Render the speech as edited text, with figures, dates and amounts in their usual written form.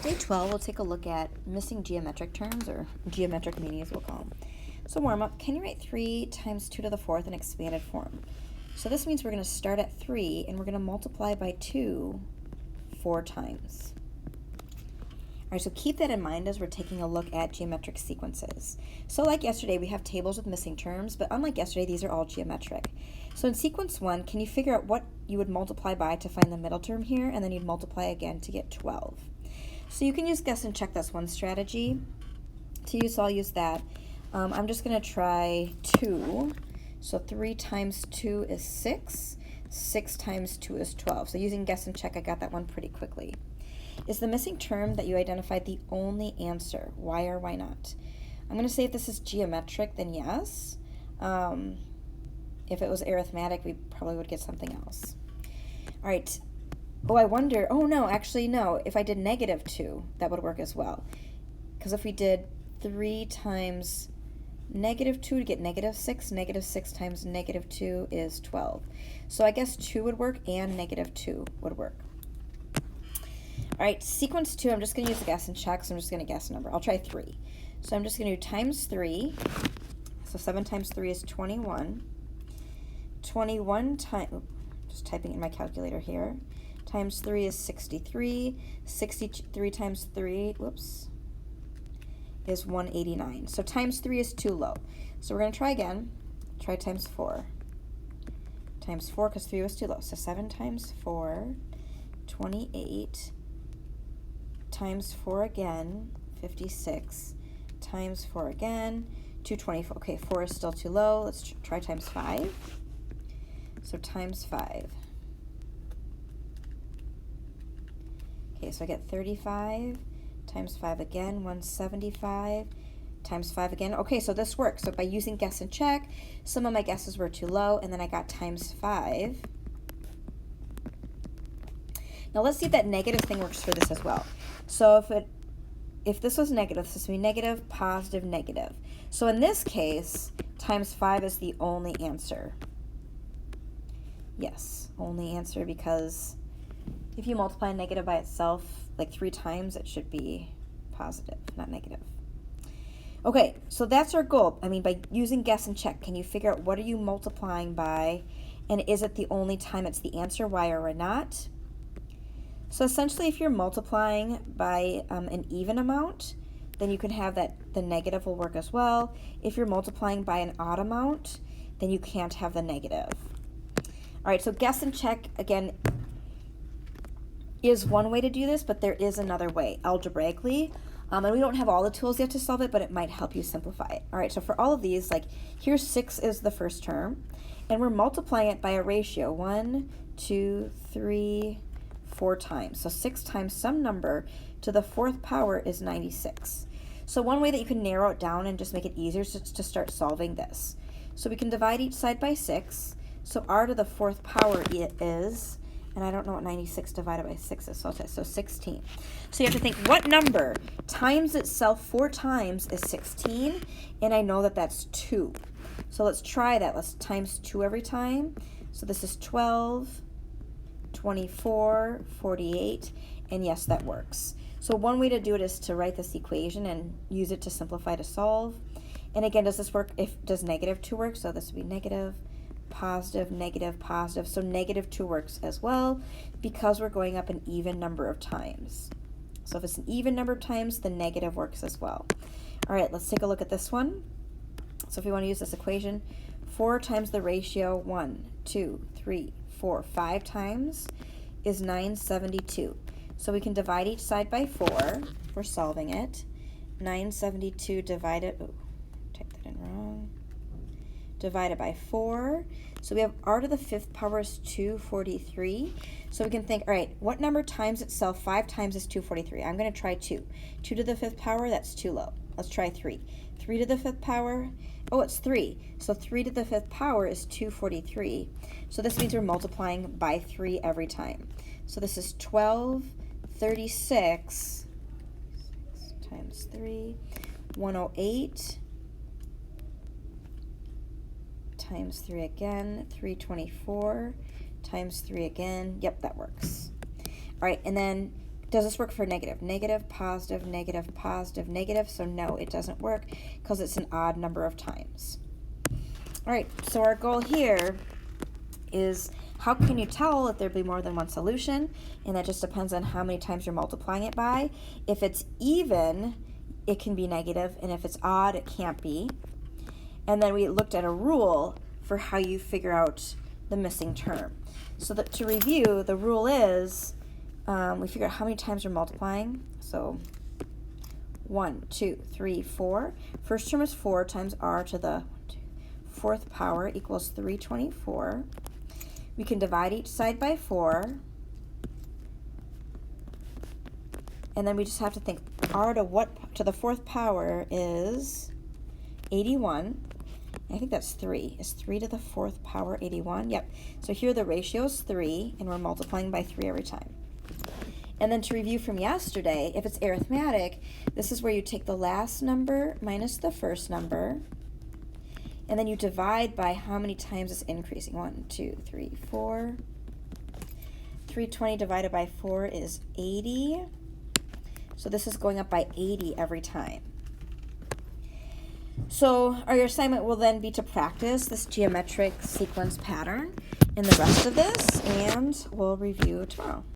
Day 12, we'll take a look at missing geometric terms, or geometric meanies we'll call them. So warm up, can you write 3 times 2 to the 4th in expanded form? So this means we're going to start at 3 and we're going to multiply by 2 4 times. All right, so keep that in mind as we're taking a look at geometric sequences. So like yesterday, we have tables with missing terms, but unlike yesterday, these are all geometric. So in sequence 1, can you figure out what you would multiply by to find the middle term here, and then you'd multiply again to get 12. So you can use guess and check. That's one strategy to use, so I'll use that. I'm just going to try 2. So 3 times 2 is 6. 6 times 2 is 12. So using guess and check, I got that one pretty quickly. Is the missing term that you identified the only answer? Why or why not? I'm going to say if this is geometric, then yes. If it was arithmetic, we probably would get something else. All right. Oh, I wonder. Oh, no, actually, no. If I did negative 2, that would work as well. Because if we did 3 times negative 2 to get negative 6 times negative 2 is 12. So I guess 2 would work and negative 2 would work. All right, sequence 2, I'm just going to use the guess and check, so I'm just going to guess a number. I'll try 3. So I'm just going to do times 3. So 7 times 3 is 21. 21 times, just typing in my calculator here, times 3 is 63. 63 times 3, whoops, is 189. So times 3 is too low. So we're going to try again. Try times 4. Times 4 because 3 was too low. So 7 times 4, 28. Times 4 again, 56. Times 4 again, 224. Okay, 4 is still too low. Let's try times 5. So times 5. Okay, so I get 35. Times 5 again, 175. Times 5 again. Okay, so this works. So by using guess and check, some of my guesses were too low, and then I got times 5. Now let's see if that negative thing works for this as well. So if this was negative, this would be negative, positive, negative. So in this case, times 5 is the only answer. Yes, only answer, because if you multiply a negative by itself like 3 times, it should be positive, not negative. Okay, so that's our goal. I mean, by using guess and check, can you figure out what are you multiplying by, and is it the only time it's the answer, why or not? So essentially, if you're multiplying by an even amount, then you can have that the negative will work as well. If you're multiplying by an odd amount, then you can't have the negative. All right, so guess and check, again, is one way to do this, but there is another way, algebraically. And we don't have all the tools yet to solve it, but it might help you simplify it. All right, so for all of these, like here's 6 is the first term, and we're multiplying it by a ratio, 1, 2, 3, 4 times. So 6 times some number to the 4th power is 96. So one way that you can narrow it down and just make it easier is to start solving this. So we can divide each side by 6. So r to the 4th power is, and I don't know what 96 divided by 6 is, so 16. So you have to think, what number times itself 4 times is 16, and I know that that's 2. So let's try that. Let's times 2 every time. So this is 12, 24, 48, and yes, that works. So one way to do it is to write this equation and use it to simplify to solve. And again, does this work? Does negative 2 work? So this would be negative, positive, negative, positive. So negative 2 works as well because we're going up an even number of times. So if it's an even number of times, the negative works as well. All right, let's take a look at this one. So if we want to use this equation, 4 times the ratio 1, 2, 3, 4, 5 times is 972. So we can divide each side by 4 for solving it. 972 divided, oh, type that in wrong, divided by 4. So we have r to the 5th power is 243. So we can think, all right, what number times itself 5 times is 243? I'm going to try 2. 2 to the 5th power, that's too low. Let's try 3. 3 to the 5th power, oh, it's 3. So 3 to the 5th power is 243. So this means we're multiplying by 3 every time. So this is 12, 36 times 3, 108 times 3 again, 324 times 3 again. Yep, that works. All right, and then Does this work for negative? Negative, positive, negative, positive, negative. So no, it doesn't work because it's an odd number of times. All right, so our goal here is how can you tell if there'd be more than one solution? And that just depends on how many times you're multiplying it by. If it's even, it can be negative, and if it's odd, it can't be. And then we looked at a rule for how you figure out the missing term. So that to review, the rule is we figure out how many times we're multiplying. So 1, 2, 3, 4. First term is 4 times r to the 4th power equals 324. We can divide each side by 4. And then we just have to think r to what to the 4th power is 81. I think that's 3. Is 3 to the 4th power 81? Yep. So here the ratio is 3, and we're multiplying by 3 every time. And then to review from yesterday, if it's arithmetic, this is where you take the last number minus the first number, and then you divide by how many times it's increasing. 1, 2, 3, 4. 320 divided by 4 is 80. So this is going up by 80 every time. So your assignment will then be to practice this geometric sequence pattern in the rest of this, and we'll review tomorrow.